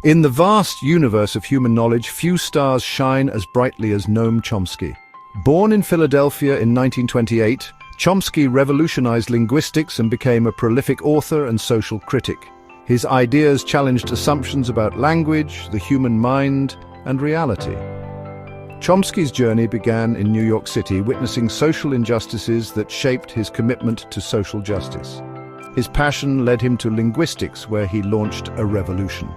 In the vast universe of human knowledge, few stars shine as brightly as Noam Chomsky. Born in Philadelphia in 1928, Chomsky revolutionized linguistics and became a prolific author and social critic. His ideas challenged assumptions about language, the human mind, and reality. Chomsky's journey began in New York City, witnessing social injustices that shaped his commitment to social justice. His passion led him to linguistics, where he launched a revolution.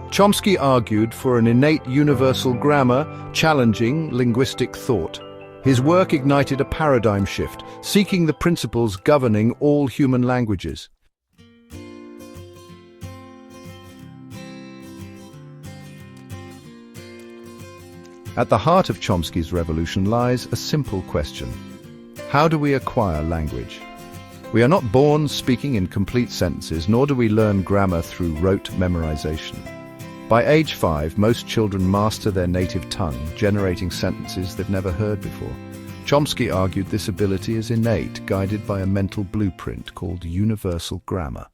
Chomsky argued for an innate universal grammar, challenging linguistic thought. His work ignited a paradigm shift, seeking the principles governing all human languages. At the heart of Chomsky's revolution lies a simple question. How do we acquire language? We are not born speaking in complete sentences, nor do we learn grammar through rote memorization. By age 5, most children master their native tongue, generating sentences they've never heard before. Chomsky argued this ability is innate, guided by a mental blueprint called universal grammar.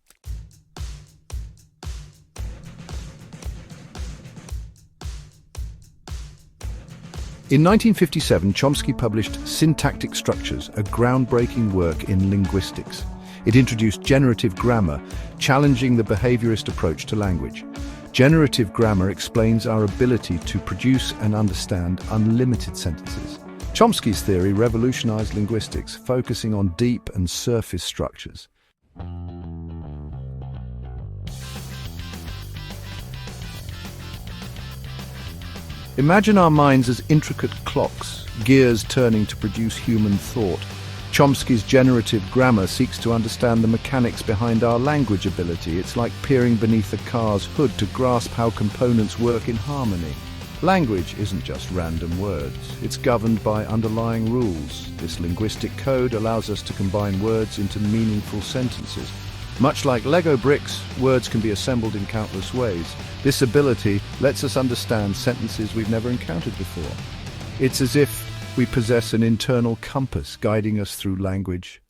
In 1957, Chomsky published Syntactic Structures, a groundbreaking work in linguistics. It introduced generative grammar, challenging the behaviorist approach to language. Generative grammar explains our ability to produce and understand unlimited sentences. Chomsky's theory revolutionized linguistics, focusing on deep and surface structures. Imagine our minds as intricate clocks, gears turning to produce human thought. Chomsky's generative grammar seeks to understand the mechanics behind our language ability. It's like peering beneath a car's hood to grasp how components work in harmony. Language isn't just random words. It's governed by underlying rules. This linguistic code allows us to combine words into meaningful sentences. Much like Lego bricks, words can be assembled in countless ways. This ability lets us understand sentences we've never encountered before. It's as if we possess an internal compass guiding us through language.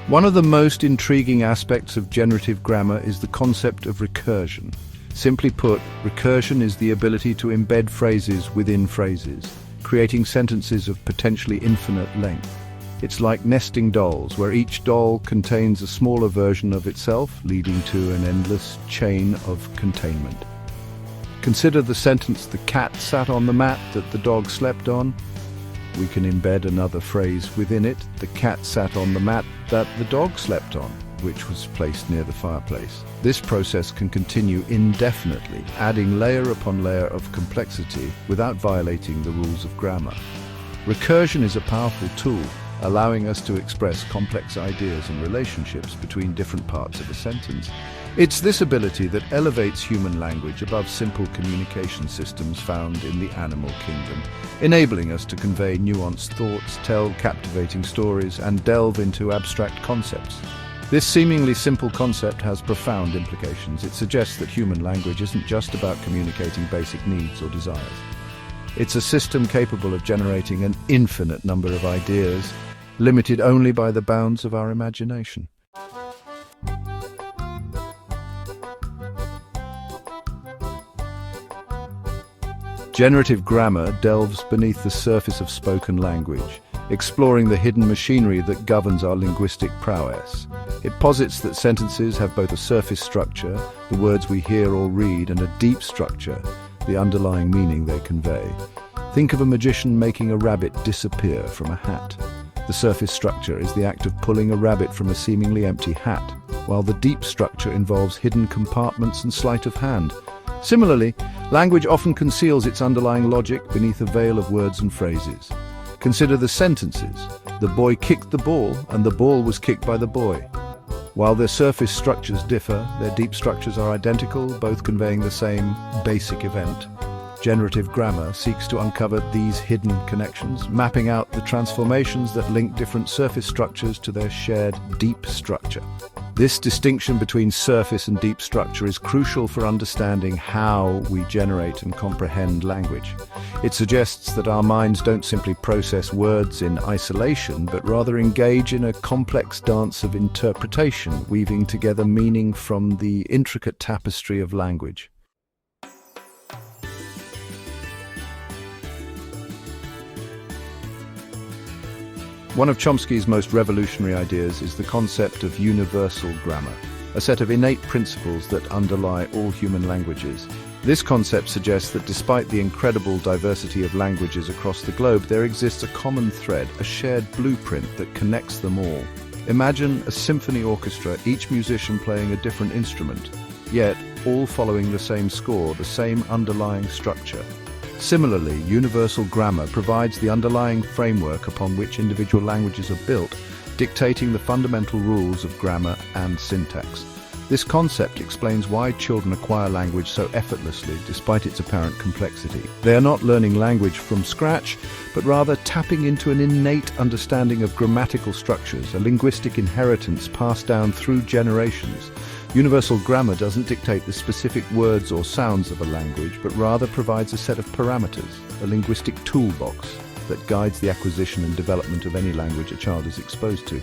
One of the most intriguing aspects of generative grammar is the concept of recursion. Simply put, recursion is the ability to embed phrases within phrases, creating sentences of potentially infinite length. It's like nesting dolls, where each doll contains a smaller version of itself, leading to an endless chain of containment. Consider the sentence, "The cat sat on the mat that the dog slept on." We can embed another phrase within it, "The cat sat on the mat that the dog slept on," which was placed near the fireplace. This process can continue indefinitely, adding layer upon layer of complexity without violating the rules of grammar. Recursion is a powerful tool, allowing us to express complex ideas and relationships between different parts of a sentence. It's this ability that elevates human language above simple communication systems found in the animal kingdom, enabling us to convey nuanced thoughts, tell captivating stories, and delve into abstract concepts. This seemingly simple concept has profound implications. It suggests that human language isn't just about communicating basic needs or desires. It's a system capable of generating an infinite number of ideas, limited only by the bounds of our imagination. Generative grammar delves beneath the surface of spoken language, exploring the hidden machinery that governs our linguistic prowess. It posits that sentences have both a surface structure, the words we hear or read, and a deep structure, the underlying meaning they convey. Think of a magician making a rabbit disappear from a hat. The surface structure is the act of pulling a rabbit from a seemingly empty hat, while the deep structure involves hidden compartments and sleight of hand. Similarly, language often conceals its underlying logic beneath a veil of words and phrases. Consider the sentences. The boy kicked the ball, and the ball was kicked by the boy. While their surface structures differ, their deep structures are identical, both conveying the same basic event. Generative grammar seeks to uncover these hidden connections, mapping out the transformations that link different surface structures to their shared deep structure. This distinction between surface and deep structure is crucial for understanding how we generate and comprehend language. It suggests that our minds don't simply process words in isolation, but rather engage in a complex dance of interpretation, weaving together meaning from the intricate tapestry of language. One of Chomsky's most revolutionary ideas is the concept of universal grammar, a set of innate principles that underlie all human languages. This concept suggests that despite the incredible diversity of languages across the globe, there exists a common thread, a shared blueprint that connects them all. Imagine a symphony orchestra, each musician playing a different instrument, yet all following the same score, the same underlying structure. Similarly, universal grammar provides the underlying framework upon which individual languages are built, dictating the fundamental rules of grammar and syntax. This concept explains why children acquire language so effortlessly despite its apparent complexity. They are not learning language from scratch, but rather tapping into an innate understanding of grammatical structures, a linguistic inheritance passed down through generations. Universal grammar doesn't dictate the specific words or sounds of a language, but rather provides a set of parameters, a linguistic toolbox that guides the acquisition and development of any language a child is exposed to.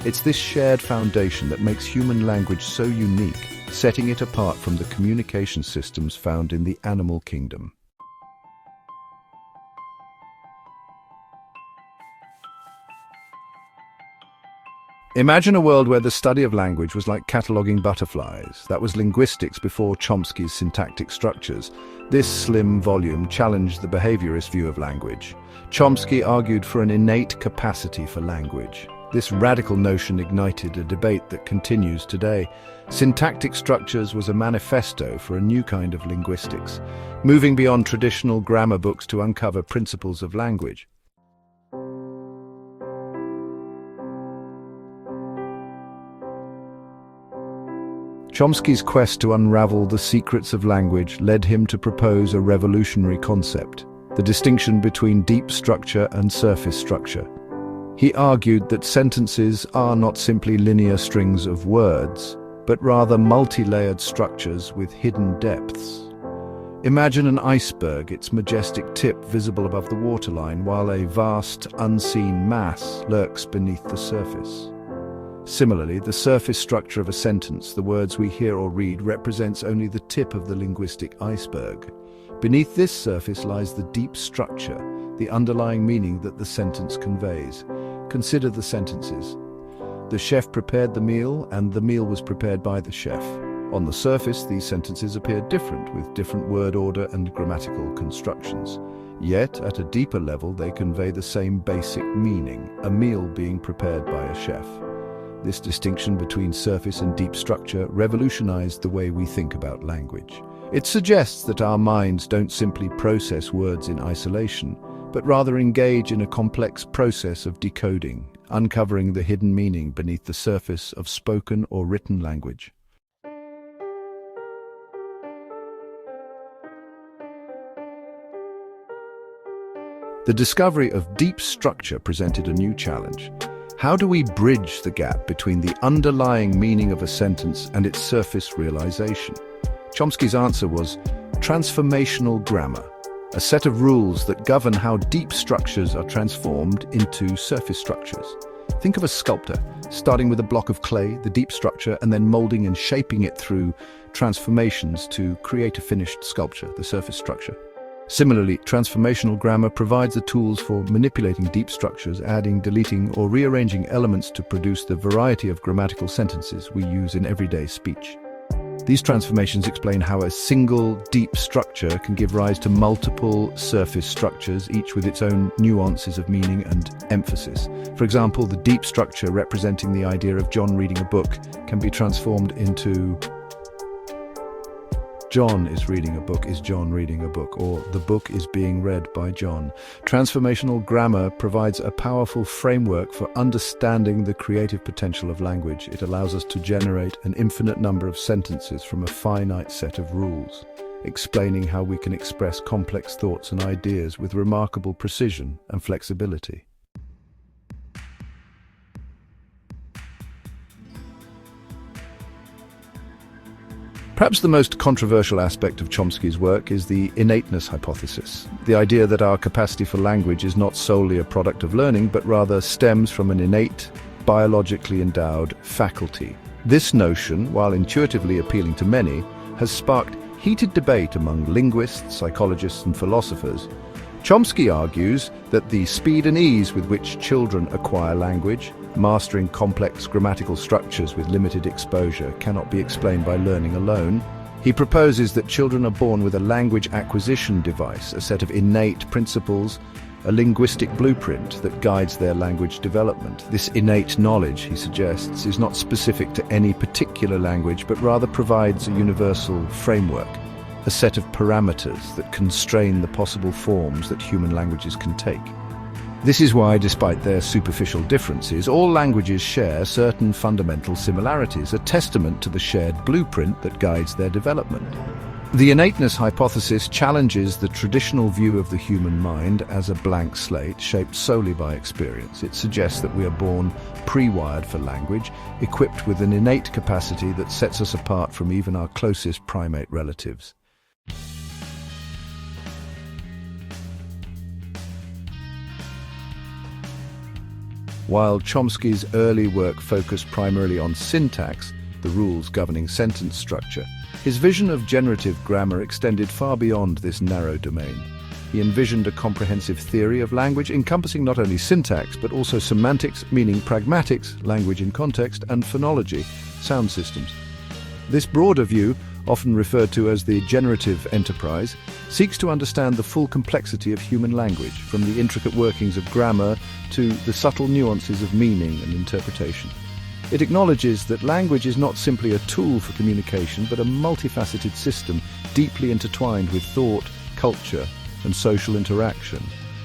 It's this shared foundation that makes human language so unique, setting it apart from the communication systems found in the animal kingdom. Imagine a world where the study of language was like cataloguing butterflies. That was linguistics before Chomsky's syntactic structures. This slim volume challenged the behaviorist view of language. Chomsky argued for an innate capacity for language. This radical notion ignited a debate that continues today. Syntactic structures was a manifesto for a new kind of linguistics, moving beyond traditional grammar books to uncover principles of language. Chomsky's quest to unravel the secrets of language led him to propose a revolutionary concept, the distinction between deep structure and surface structure. He argued that sentences are not simply linear strings of words, but rather multi-layered structures with hidden depths. Imagine an iceberg, its majestic tip visible above the waterline, while a vast, unseen mass lurks beneath the surface. Similarly, the surface structure of a sentence, the words we hear or read, represents only the tip of the linguistic iceberg. Beneath this surface lies the deep structure, the underlying meaning that the sentence conveys. Consider the sentences. The chef prepared the meal, and the meal was prepared by the chef. On the surface, these sentences appear different, with different word order and grammatical constructions. Yet, at a deeper level, they convey the same basic meaning, a meal being prepared by a chef. This distinction between surface and deep structure revolutionized the way we think about language. It suggests that our minds don't simply process words in isolation, but rather engage in a complex process of decoding, uncovering the hidden meaning beneath the surface of spoken or written language. The discovery of deep structure presented a new challenge. How do we bridge the gap between the underlying meaning of a sentence and its surface realization? Chomsky's answer was transformational grammar, a set of rules that govern how deep structures are transformed into surface structures. Think of a sculptor, starting with a block of clay, the deep structure, and then molding and shaping it through transformations to create a finished sculpture, the surface structure. Similarly, transformational grammar provides the tools for manipulating deep structures, adding, deleting, or rearranging elements to produce the variety of grammatical sentences we use in everyday speech. These transformations explain how a single deep structure can give rise to multiple surface structures, each with its own nuances of meaning and emphasis. For example, the deep structure representing the idea of John reading a book can be transformed into John is reading a book, is John reading a book, or the book is being read by John. Transformational grammar provides a powerful framework for understanding the creative potential of language. It allows us to generate an infinite number of sentences from a finite set of rules, explaining how we can express complex thoughts and ideas with remarkable precision and flexibility. Perhaps the most controversial aspect of Chomsky's work is the innateness hypothesis, the idea that our capacity for language is not solely a product of learning, but rather stems from an innate, biologically endowed faculty. This notion, while intuitively appealing to many, has sparked heated debate among linguists, psychologists, and philosophers. Chomsky argues that the speed and ease with which children acquire language, mastering complex grammatical structures with limited exposure, cannot be explained by learning alone. He proposes that children are born with a language acquisition device, a set of innate principles, a linguistic blueprint that guides their language development. This innate knowledge, he suggests, is not specific to any particular language, but rather provides a universal framework, a set of parameters that constrain the possible forms that human languages can take. This is why, despite their superficial differences, all languages share certain fundamental similarities, a testament to the shared blueprint that guides their development. The innateness hypothesis challenges the traditional view of the human mind as a blank slate shaped solely by experience. It suggests that we are born pre-wired for language, equipped with an innate capacity that sets us apart from even our closest primate relatives. While Chomsky's early work focused primarily on syntax, the rules governing sentence structure, his vision of generative grammar extended far beyond this narrow domain. He envisioned a comprehensive theory of language encompassing not only syntax, but also semantics, meaning pragmatics, language in context, and phonology, sound systems. This broader view, often referred to as the generative enterprise, seeks to understand the full complexity of human language, from the intricate workings of grammar to the subtle nuances of meaning and interpretation. It acknowledges that language is not simply a tool for communication, but a multifaceted system deeply intertwined with thought, culture, and social interaction.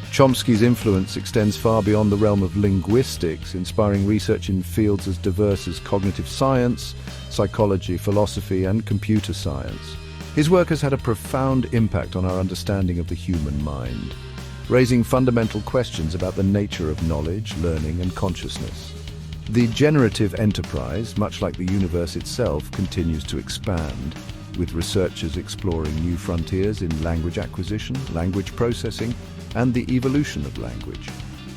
Chomsky's influence extends far beyond the realm of linguistics, inspiring research in fields as diverse as cognitive science, psychology, philosophy, and computer science. His work has had a profound impact on our understanding of the human mind, raising fundamental questions about the nature of knowledge, learning, and consciousness. The generative enterprise, much like the universe itself, continues to expand, with researchers exploring new frontiers in language acquisition, language processing, and the evolution of language.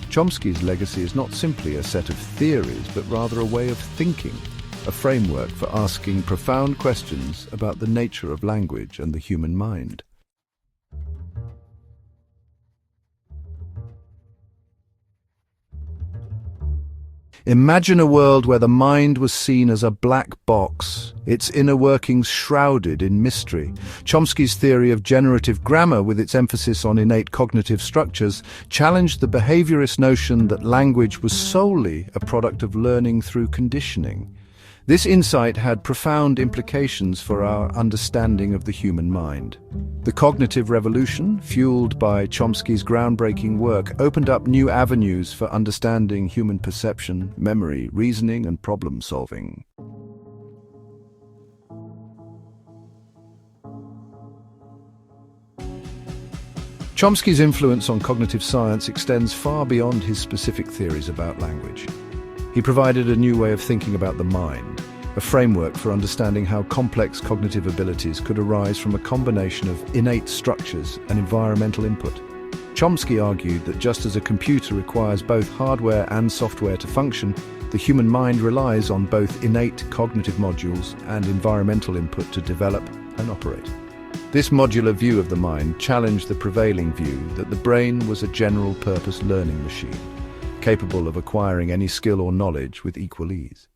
Chomsky's legacy is not simply a set of theories, but rather a way of thinking, a framework for asking profound questions about the nature of language and the human mind. Imagine a world where the mind was seen as a black box, its inner workings shrouded in mystery. Chomsky's theory of generative grammar, with its emphasis on innate cognitive structures, challenged the behaviorist notion that language was solely a product of learning through conditioning. This insight had profound implications for our understanding of the human mind. The cognitive revolution, fueled by Chomsky's groundbreaking work, opened up new avenues for understanding human perception, memory, reasoning, and problem-solving. Chomsky's influence on cognitive science extends far beyond his specific theories about language. He provided a new way of thinking about the mind, a framework for understanding how complex cognitive abilities could arise from a combination of innate structures and environmental input. Chomsky argued that just as a computer requires both hardware and software to function, the human mind relies on both innate cognitive modules and environmental input to develop and operate. This modular view of the mind challenged the prevailing view that the brain was a general-purpose learning machine, capable of acquiring any skill or knowledge with equal ease.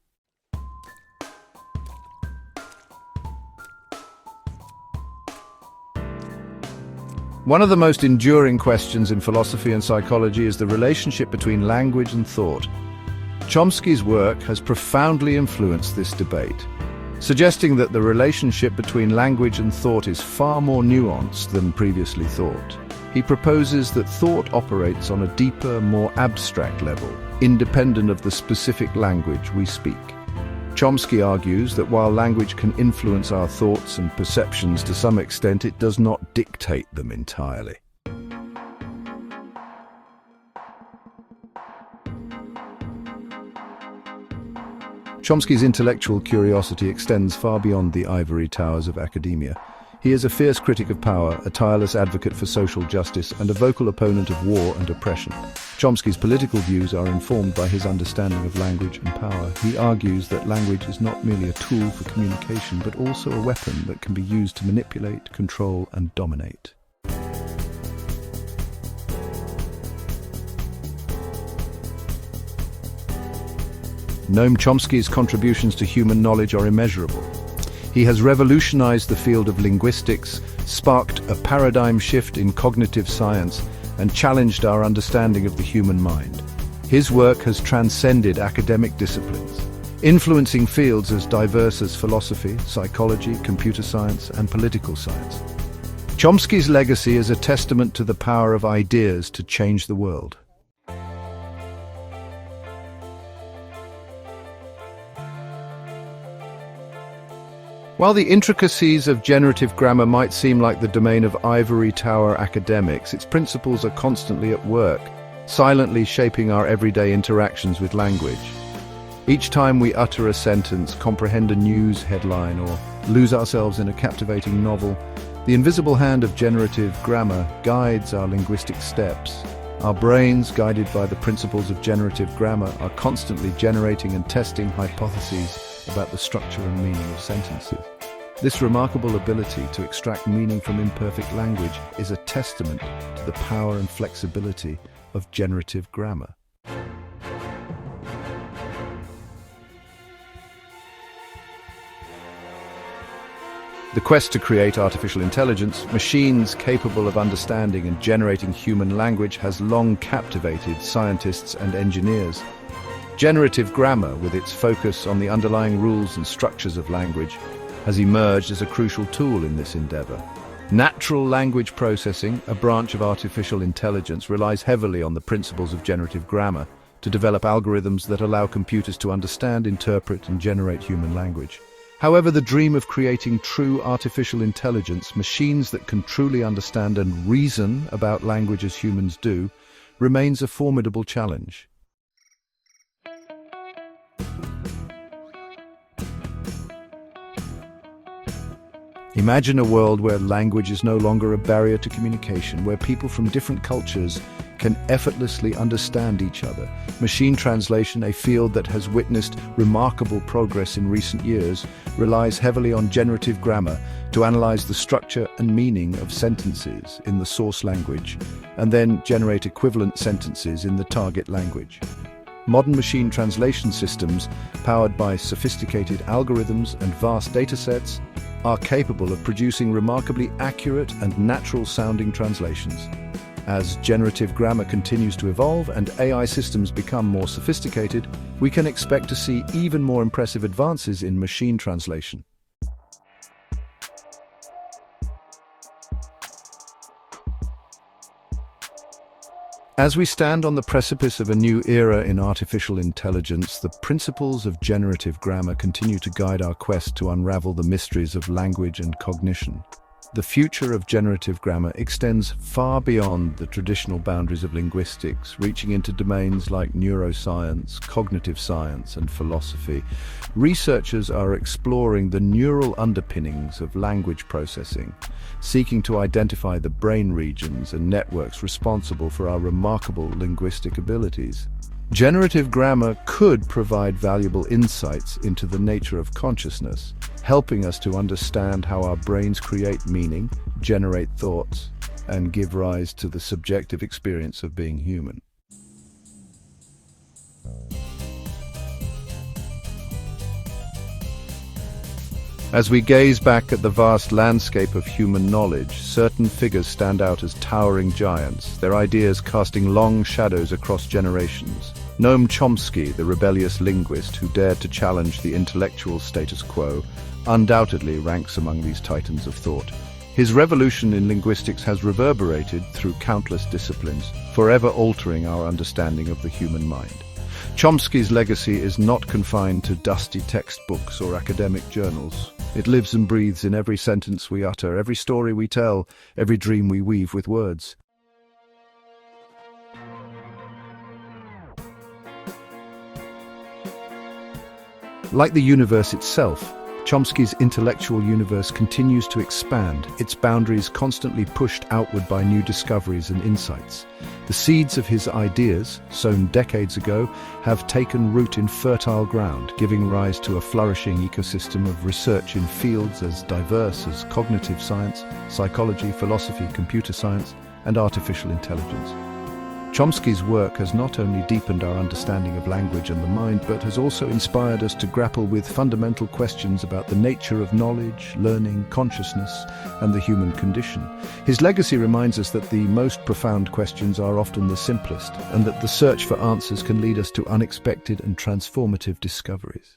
One of the most enduring questions in philosophy and psychology is the relationship between language and thought. Chomsky's work has profoundly influenced this debate, suggesting that the relationship between language and thought is far more nuanced than previously thought. He proposes that thought operates on a deeper, more abstract level, independent of the specific language we speak. Chomsky argues that while language can influence our thoughts and perceptions to some extent, it does not dictate them entirely. Chomsky's intellectual curiosity extends far beyond the ivory towers of academia. He is a fierce critic of power, a tireless advocate for social justice, and a vocal opponent of war and oppression. Chomsky's political views are informed by his understanding of language and power. He argues that language is not merely a tool for communication, but also a weapon that can be used to manipulate, control, and dominate. Noam Chomsky's contributions to human knowledge are immeasurable. He has revolutionized the field of linguistics, sparked a paradigm shift in cognitive science, and challenged our understanding of the human mind. His work has transcended academic disciplines, influencing fields as diverse as philosophy, psychology, computer science, and political science. Chomsky's legacy is a testament to the power of ideas to change the world. While the intricacies of generative grammar might seem like the domain of ivory tower academics, its principles are constantly at work, silently shaping our everyday interactions with language. Each time we utter a sentence, comprehend a news headline, or lose ourselves in a captivating novel, the invisible hand of generative grammar guides our linguistic steps. Our brains, guided by the principles of generative grammar, are constantly generating and testing hypotheses about the structure and meaning of sentences. This remarkable ability to extract meaning from imperfect language is a testament to the power and flexibility of generative grammar. The quest to create artificial intelligence, machines capable of understanding and generating human language, has long captivated scientists and engineers. Generative grammar, with its focus on the underlying rules and structures of language, has emerged as a crucial tool in this endeavor. Natural language processing, a branch of artificial intelligence, relies heavily on the principles of generative grammar to develop algorithms that allow computers to understand, interpret, and generate human language. However, the dream of creating true artificial intelligence, machines that can truly understand and reason about language as humans do, remains a formidable challenge. Imagine a world where language is no longer a barrier to communication, where people from different cultures can effortlessly understand each other. Machine translation, a field that has witnessed remarkable progress in recent years, relies heavily on generative grammar to analyze the structure and meaning of sentences in the source language, and then generate equivalent sentences in the target language. Modern machine translation systems, powered by sophisticated algorithms and vast datasets, are capable of producing remarkably accurate and natural-sounding translations. As generative grammar continues to evolve and AI systems become more sophisticated, we can expect to see even more impressive advances in machine translation. As we stand on the precipice of a new era in artificial intelligence, the principles of generative grammar continue to guide our quest to unravel the mysteries of language and cognition. The future of generative grammar extends far beyond the traditional boundaries of linguistics, reaching into domains like neuroscience, cognitive science, and philosophy. Researchers are exploring the neural underpinnings of language processing, seeking to identify the brain regions and networks responsible for our remarkable linguistic abilities. Generative grammar could provide valuable insights into the nature of consciousness, helping us to understand how our brains create meaning, generate thoughts, and give rise to the subjective experience of being human. As we gaze back at the vast landscape of human knowledge, certain figures stand out as towering giants, their ideas casting long shadows across generations. Noam Chomsky, the rebellious linguist who dared to challenge the intellectual status quo, undoubtedly ranks among these titans of thought. His revolution in linguistics has reverberated through countless disciplines, forever altering our understanding of the human mind. Chomsky's legacy is not confined to dusty textbooks or academic journals. It lives and breathes in every sentence we utter, every story we tell, every dream we weave with words. Like the universe itself, Chomsky's intellectual universe continues to expand, its boundaries constantly pushed outward by new discoveries and insights. The seeds of his ideas, sown decades ago, have taken root in fertile ground, giving rise to a flourishing ecosystem of research in fields as diverse as cognitive science, psychology, philosophy, computer science, and artificial intelligence. Chomsky's work has not only deepened our understanding of language and the mind, but has also inspired us to grapple with fundamental questions about the nature of knowledge, learning, consciousness, and the human condition. His legacy reminds us that the most profound questions are often the simplest, and that the search for answers can lead us to unexpected and transformative discoveries.